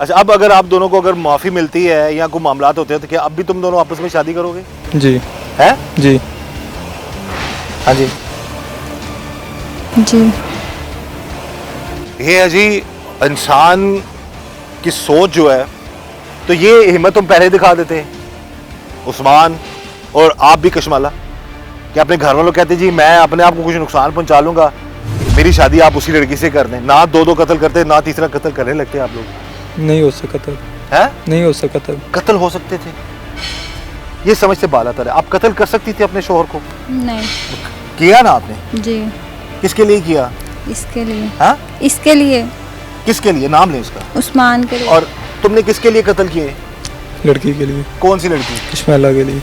अच्छा, अब अगर आप दोनों को अगर माफ़ी मिलती है या कोई मामला होते हैं तो क्या अब भी तुम दोनों आपस में शादी करोगे? जी हैं? जी हाँ जी। जी। ये है जी इंसान की सोच जो है, तो ये हिम्मत तुम पहले दिखा देते उस्मान और आप भी कशमाला, कि अपने घर वालों कहते जी मैं अपने आप को कुछ नुकसान पहुंचा लूंगा, मेरी शादी आप उसी लड़की से कर दें, ना दो कत्ल करते ना तीसरा कत्ल करने लगते आप लोग। नहीं हो सका था, हैं? नहीं हो सका था। कत्ल हो सकते थे, ये समझ से बाला तर है। आप कत्ल कर सकती थी अपने शोहर को, नहीं। किया ना आपने? जी। किसके लिए किया? इसके लिए। हाँ? इसके लिए। किसके लिए? नाम लें उसका। उस्मान के लिए। और तुमने किसके लिए कत्ल किए? लड़की के लिए। कौन सी लड़की? कशमाला के लिए।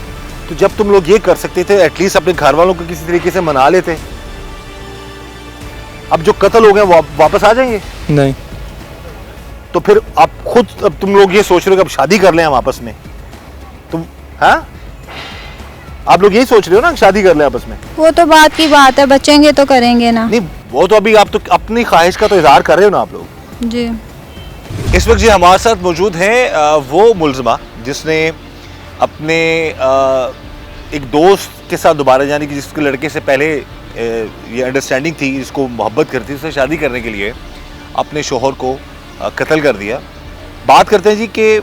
तो जब तुम लोग ये कर सकते थे एटलीस्ट अपने घर वालों को किसी तरीके से मना लेते। अब जो कत्ल हो गए वापस आ जाएंगे? नहीं। तो फिर आप खुद, अब तुम लोग ये सोच रहे हो कि अब शादी कर लें हम आपस में, तुम, हाँ? आप लोग यही सोच रहे हो ना शादी कर लें आपस में? वो तो बात की बात है, बचेंगे तो करेंगे ना। नहीं, वो तो अभी आप तो अपनी ख्वाहिश का तो इजहार कर रहे हो ना आप लोग। जी। इस वक्त जी हमारे साथ मौजूद हैं वो मुलजमा जिसने अपने एक दोस्त के साथ दोबारा, यानी कि जिसके लड़के से पहले ये अंडरस्टैंडिंग थी, जिसको मोहब्बत करती थी, उससे शादी करने के लिए अपने शोहर को कत्ल कर दिया। बात करते हैं जी कि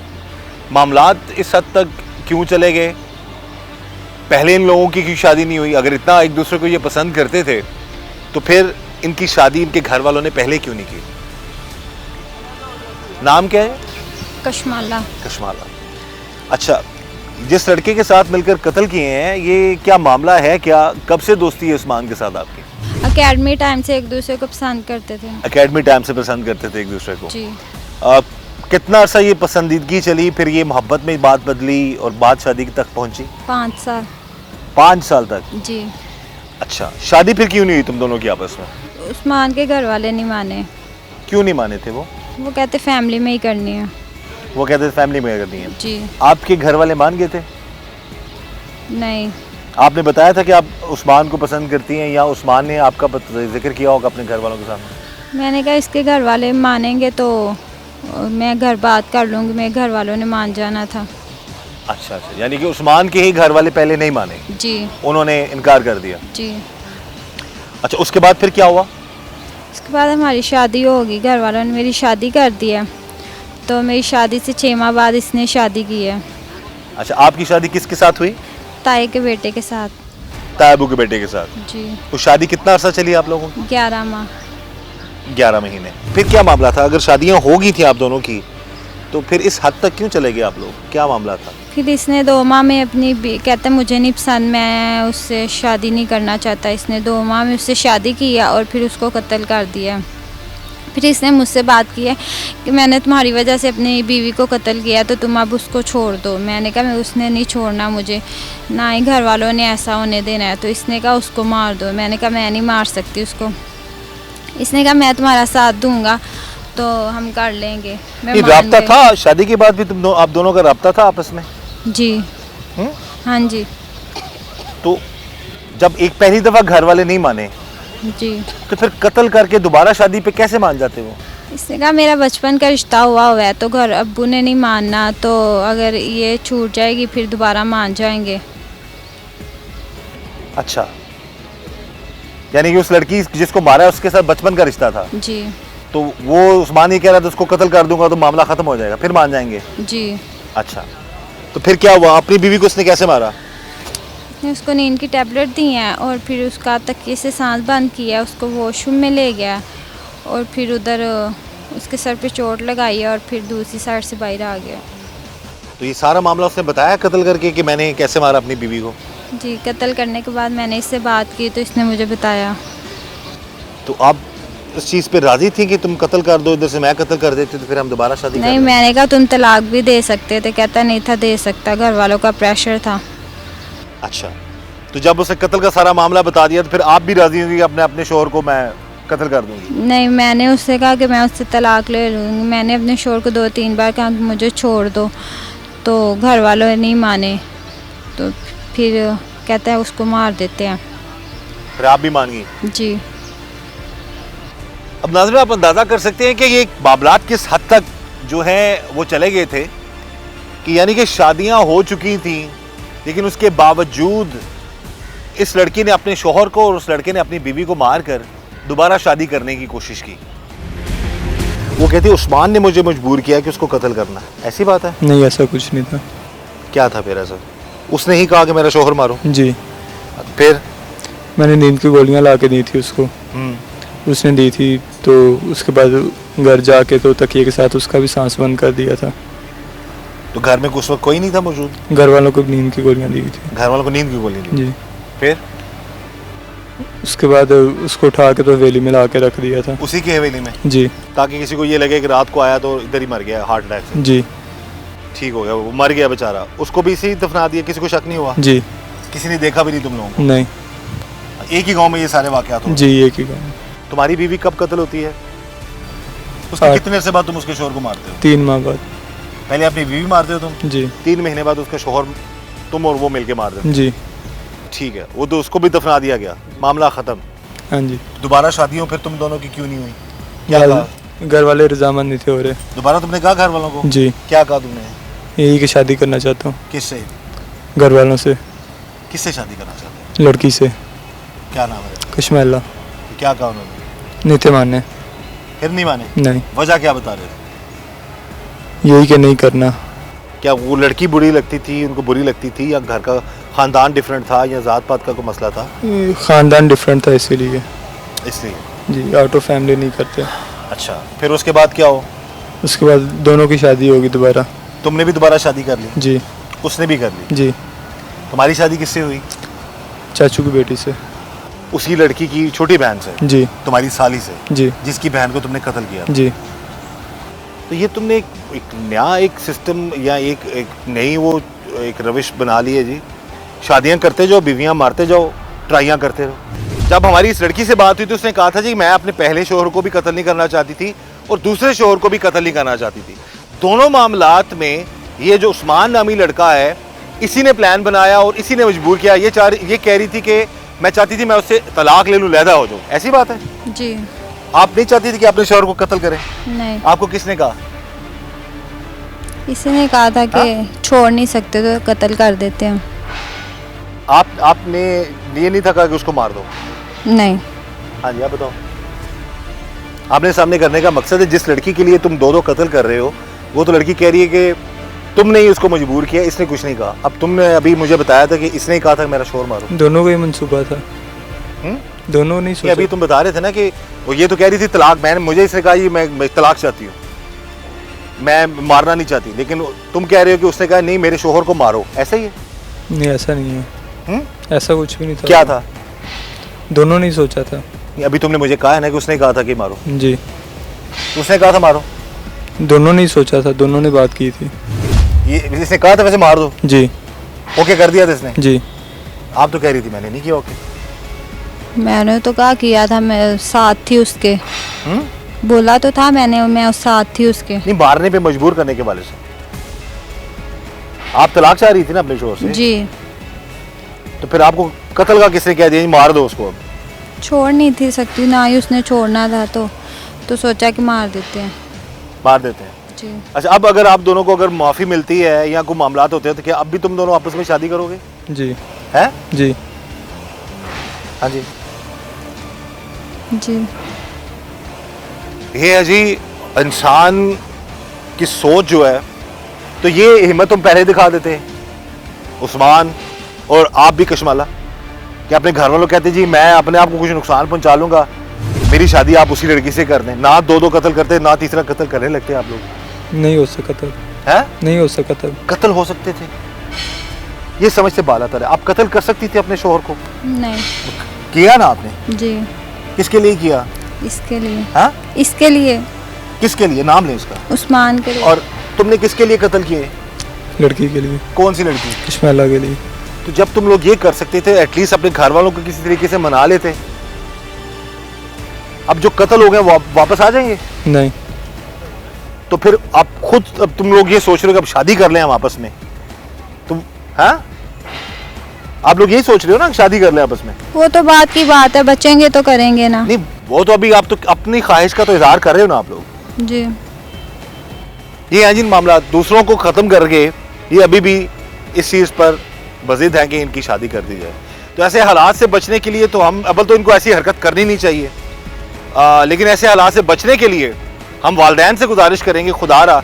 मामलात इस हद तक क्यों चले गए, पहले इन लोगों की क्यों शादी नहीं हुई? अगर इतना एक दूसरे को ये पसंद करते थे तो फिर इनकी शादी इनके घर वालों ने पहले क्यों नहीं की? नाम क्या है? कशमाला। कशमाला। अच्छा, जिस लड़के के साथ मिलकर कत्ल किए हैं, ये क्या मामला है? क्या कब से दोस्ती है उस्मान के साथ आपकी? अकेडमी टाइम से एक दूसरे को पसंद करते थे। एकेडमी टाइम से पसंद करते थे एक दूसरे को? जी। कितना अर्सा ये पसंदीदगी चली, फिर ये मोहब्बत में बात बदली और बात शादी तक पहुंची? 5 साल। 5 साल तक? जी। अच्छा, शादी फिर क्यों नहीं हुई तुम दोनों की आपस में? उस्मान के घर वाले नहीं माने। क्यों नहीं माने थे वो? वो कहते फैमिली में ही करनी है। वो कहते थे फैमिली में करनी है। जी। आपके घर वाले मान गए थे? नहीं। आपने बताया था कि आप उस्मान को पसंद करती हैं, या उस्मान ने आपका जिक्र किया होगा अपने घर वालों के सामने? मैंने कहा इसके घर वाले मानेंगे तो मैं घर बात कर लूँगी, मेरे घर वालों ने मान जाना था। अच्छा अच्छा, यानी कि उस्मान के ही घर वाले पहले नहीं माने? जी। उन्होंने इनकार कर दिया? जी। अच्छा, उसके बाद फिर क्या हुआ? उसके बाद हमारी शादी होगी, घर वालों ने मेरी शादी कर दी है। तो मेरी शादी से 6 माह बाद इसने शादी की है। अच्छा, आपकी शादी किसके साथ हुई? ताए के बेटे के साथ। तायबू के बेटे के साथ? जी। तो शादी कितना अरसा चली आप लोगों की? 11 माह। 11 महीने। फिर क्या मामला था? अगर शादियां हो गई थी आप दोनों की तो फिर इस हद तक क्यों चले गए आप लोग? क्या मामला था? फिर इसने 2 माह में अपनी कहता मुझे नहीं पसंद, मैं उससे शादी नहीं करना चाहता। इसने 2 माह में उससे शादी की है और फिर उसको कत्ल कर दिया। फिर इसने मुझसे बात की है कि मैंने तुम्हारी वजह से अपनी बीवी को कत्ल किया तो तुम अब उसको छोड़ दो। मैंने कहा मैं उसने नहीं छोड़ना मुझे, ना ही घर वालों ने ऐसा होने देना है। तो इसने कहा उसको मार दो। मैंने कहा मैं नहीं मार सकती उसको। इसने कहा मैं तुम्हारा साथ दूंगा तो हम कर लेंगे। मैं राब्ता था शादी के बाद भी आप दोनों का राब्ता था आपस में? जी। हाँ जी। तो जब एक पहली दफा घर वाले नहीं माने जी, तो फिर कत्ल करके दोबारा शादी पे कैसे मान जाते वो? इसने कहा मेरा बचपन का रिश्ता हुआ है तो घर अब्बू ने नहीं मानना, तो अगर ये छूट जाएगी फिर दोबारा मान जाएंगे। अच्छा, यानी कि उस लड़की जिसको मारा उसके साथ बचपन का रिश्ता था? जी। तो वो उस्मान ये कह रहा था उसको कत्ल कर दूंगा तो मामला खत्म हो जाएगा, फिर मान जाएंगे? जी। अच्छा, तो फिर क्या हुआ? अपनी बीवी को उसने कैसे मारा? उसने उसको नींद की टैबलेट दी हैं और फिर उसका तकिए से सांस बंद किया, उसको वॉशरूम में ले गया और फिर उधर उसके सर पे चोट लगाई है और फिर दूसरी साइड से बाहर आ गया। तो ये सारा मामला उसने बताया कत्ल करके कि मैंने कैसे मारा अपनी बीवी को? जी, कत्ल करने के बाद मैंने इससे बात की तो इसने मुझे बताया। तो आप इस चीज़ पे राजी थी कि तुम कत्ल कर दो, इधर से मैं कत्ल कर देती तो फिर हम दोबारा शादी नहीं, कर मैंने कहा तुम तलाक भी दे सकते थे। कहता नहीं था दे सकता, घर वालों का प्रेशर था। अच्छा, तो जब उसे कत्ल का सारा मामला बता दिया तो फिर आप भी राजी होंगी कि अपने अपने शोहर को मैं कत्ल कर दूंगी? नहीं, मैंने उससे कहा कि मैं उससे तलाक ले लूँगी। मैंने अपने शोहर को 2-3 बार कहा कि मुझे छोड़ दो, तो घर वालों ने नहीं माने। तो फिर कहता है उसको मार देते हैं। फिर आप भी मान गई? जी। अब नाज़रीन, आप अंदाज़ा कर सकते हैं कि ये मामलात किस हद तक जो है वो चले गए थे कि यानी कि शादियां हो चुकी थी, लेकिन उसके बावजूद इस लड़की ने अपने शौहर को और उस लड़के ने अपनी बीवी को मारकर दोबारा शादी करने की कोशिश की। वो कहती उस्मान ने मुझे मजबूर किया कि उसको कत्ल करना। ऐसी बात है? नहीं, ऐसा कुछ नहीं था। क्या था फिर ऐसा? उसने ही कहा कि मेरा शौहर मारो? जी, फिर मैंने नींद की गोलियां ला के दी थी उसको। उसने दी थी, तो उसके बाद घर जाके तो तकिए के साथ उसका भी सांस बंद कर दिया था। तो घर में उस वक्त कोई नहीं था मौजूद? घर वालों को नींद की गोलियां दी थी। घर वालों को नींद की गोली दी? जी। फिर उसके बाद उसको उठा के तो हवेली में ला के रख दिया था। उसी की हवेली में? जी। ताकि किसी को ये लगे कि रात को आया तो इधर ही मर गया हार्ट अटैक से। जी। ठीक हो गया, वो मर गया बेचारा। उसको भी इसी दफना दिया, किसी को शक नहीं हुआ? जी। किसी ने देखा भी नहीं तुम लोगों को? नहीं। एक ही गांव में ये सारे वाकयात हो? जी, एक ही गाँव। तुम्हारी बीवी कब कत्ल होती है? उसके हाँ। कितने अरसे बाद तुम उसके शोहर को मारते हो? 3 माह बाद। पहले अपनी बीवी मारते हो तुम? जी। 3 महीने बाद उसका शोहर तुम और वो मिलके मार देते? जी। ठीक है, वो तो उसको भी दफना दिया गया, मामला खत्म। हाँ जी। दोबारा शादियों फिर तुम दोनों की क्यों नहीं हुई? क्या कहा? घर वाले रजामंद नहीं थे हो रहे। दोबारा तुमने कहा घर वालों को? जी। क्या कहा तुमने? यही कि शादी करना चाहता हूँ। किससे? घर वालों से। किससे शादी करना चाहते लड़की से। क्या नाम है? कश्मेला। क्या कहा उन्होंने? नहीं थे माने। फिर नहीं माने? नहीं। वजह क्या बता रहे थे? यही कि नहीं करना। क्या वो लड़की बुरी लगती थी, उनको बुरी लगती थी, या घर का खानदान डिफरेंट था, या जात पात का कोई मसला था? खानदान डिफरेंट था इसीलिए। इसलिए? जी, आउट ऑफ फैमिली नहीं करते। अच्छा, फिर उसके बाद क्या हो? उसके बाद दोनों की शादी होगी दोबारा। तुमने भी दोबारा शादी कर ली? जी। उसने भी कर ली? जी। तुम्हारी शादी किससे हुई? चाचू की बेटी से। उसी लड़की की छोटी बहन से? जी। तुम्हारी साली से? जी। जिसकी बहन को तुमने कत्ल किया? जी। तो ये तुमने एक नया एक सिस्टम या एक नई वो एक रविश बना ली है जी। शादियां करते जाओ, बीवियां मारते जाओ, ट्राइयां करते रहो। जब हमारी इस लड़की से बात हुई तो उसने कहा था जी मैं अपने पहले शोहर को भी कत्ल नहीं करना चाहती थी और दूसरे शोहर को भी कत्ल नहीं करना चाहती थी। दोनों मामलात में ये जो उस्मान नामी लड़का है, इसी ने प्लान बनाया और इसी ने मजबूर किया। ये कह रही थी कि मैं चाहती थी मैं उससे तलाक ले लूँ, लैदा हो जाऊँ। ऐसी बात है? जी। आप नहीं चाहती थी कि अपने शोहर को कत्ल करें? नहीं। आपको किसने कहा? इसी ने कहा था कि छोड़ नहीं सकते तो कत्ल कर देते हैं। आपने ये नहीं था कहा कि उसको मार दो? नहीं। हाँ जी, आप बताओ। आपने सामने करने का मकसद है जिस लड़की के लिए तुम दो कत्ल कर रहे हो, वो तो लड़की कह रही है कि तुमने ही उसको मजबूर किया, इसने कुछ नहीं कहा। अब तुमने अभी मुझे बताया था कि इसने ही कहा था कि मेरा शोहर मारो। दोनों का ही मंसूबा था। दोनों नहीं सोचा। अभी तुम बता रहे थे ना कि वो ये तो कह रही थी तलाक, मैंने मुझे इसने कहा मैं तलाक चाहती हूँ, मैं मारना नहीं चाहती, लेकिन तुम कह रहे हो कि उसने कहा नहीं मेरे शोहर को मारो। ऐसा ही है? नहीं, ऐसा नहीं है। ऐसा कुछ भी नहीं था। क्या था? दोनों नहीं सोचा था। अभी तुमने मुझे कहा है ना कि उसने कहा था कि मारो। जी। उसने कहा था मारो? दोनों नहीं सोचा था, दोनों ने बात की थी। ये इसने कहा था वैसे मार दो? जी। ओके कर दिया था इसने? जी। आप तो कह रही थी मैंने नहीं किया ओके। मैंने तो कहा किया था, मैं साथ थी उसके। बोला तो था मैंने, मैं उस साथ थी उसके। नहीं, मारने पे मजबूर करने के वाले से। आप तलाक चाह रही थी ना अपने शोहर से? जी। तो फिर आपको कत्ल का किसने कह दिया मार दो उसको? अब छोड़ नहीं थी सकती ना ही उसने छोड़ना था, तो सोचा कि मार देते हैं। मार देते हैं? जी। अच्छा, अब अगर आप दोनों को अगर माफ़ी मिलती है या कोई मामलात होते हैं तो क्या अब भी तुम दोनों आपस में शादी करोगे? जी। हैं? जी। हाँ जी। जी। ये है जी इंसान की सोच जो है। तो ये हिम्मत तुम पहले दिखा देते उस्मान और आप भी कश्माला, कि अपने घर वालों कहते जी मैं अपने आप को कुछ नुकसान पहुंचा लूंगा, मेरी शादी आप उसी लड़की से कर दें। ना दो कत्ल करते, ना तीसरा कत्ल करने लगते आप लोग। नहीं हो सका था। हैं? नहीं हो सका था। कत्ल हो सकते थे, ये समझ से बाला तर है। आप कत्ल कर सकती थी अपने शोहर को? नहीं किया ना आपने? जी। किसके लिए किया? इसके लिए। हाँ? इसके लिए। किसके लिए? नाम ले उसका। उस्मान के लिए। और तुमने किसके लिए कत्ल किए? लड़की के लिए। कौन सी लड़की? कश्मेला के लिए। तो जब तुम लोग ये कर सकते थे एटलीस्ट अपने घर वालों को किसी तरीके से मना लेते। अब जो कत्ल हो गए वापस आ जाएंगे? नहीं। तो फिर आप खुद, अब तुम लोग ये सोच रहे हो कि अब शादी कर लें हम आपस में, तुम हाँ आप लोग यही सोच रहे हो ना शादी कर लें आपस में? वो तो बात की बात है, बचेंगे तो करेंगे ना। नहीं, वो तो अभी आप तो अपनी ख्वाहिश का तो इजहार कर रहे हो ना आप लोग। जी। ये हैं जिन मामला दूसरों को ख़त्म करके ये अभी भी इस चीज़ पर बज़िद हैं कि इनकी शादी कर दी जाए। तो ऐसे हालात से बचने के लिए तो हम अव्वल तो इनको ऐसी हरकत करनी नहीं चाहिए, लेकिन ऐसे हालात से बचने के लिए हम वालिदैन से गुजारिश करेंगे खुदारा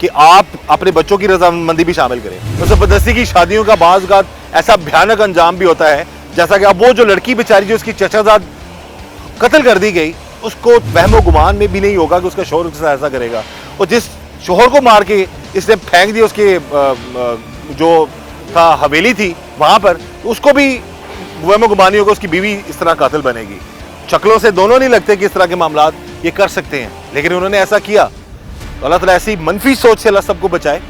कि आप अपने बच्चों की रजामंदी भी शामिल करें। तो ज़बरदस्ती की शादियों का बाज़ औक़ात ऐसा भयानक अंजाम भी होता है, जैसा कि अब वो जो लड़की बेचारी जो उसकी चचाजाद कत्ल कर दी गई, उसको वहमो गुमान में भी नहीं होगा कि उसका शौहर उसके साथ ऐसा करेगा, और जिस शौहर को मार के इसने फेंक दिया उसके जो था हवेली थी वहाँ पर, उसको भी वहमो गुमानी होगा उसकी बीवी इस तरह कातिल बनेगी। शक्लों से दोनों नहीं लगते कि इस तरह के मामलात ये कर सकते हैं, लेकिन उन्होंने ऐसा किया। तो अल्लाह ताला ऐसी मनफी सोच से अल्लाह सबको बचाए,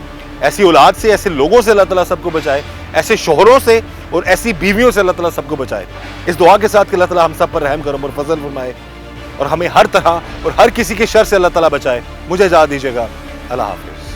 ऐसी औलाद से, ऐसे लोगों से अल्लाह ताला सबको बचाए, ऐसे शोहरों से और ऐसी बीवियों से अल्लाह ताला सबको बचाए। इस दुआ के साथ कि अल्लाह ताला हम सब पर रहम करम और फजल फरमाए और हमें हर तरह और हर किसी के शर से अल्लाह ताला बचाए। मुझे इजाज़त दीजिएगा। अल्लाह हाफ़िज़।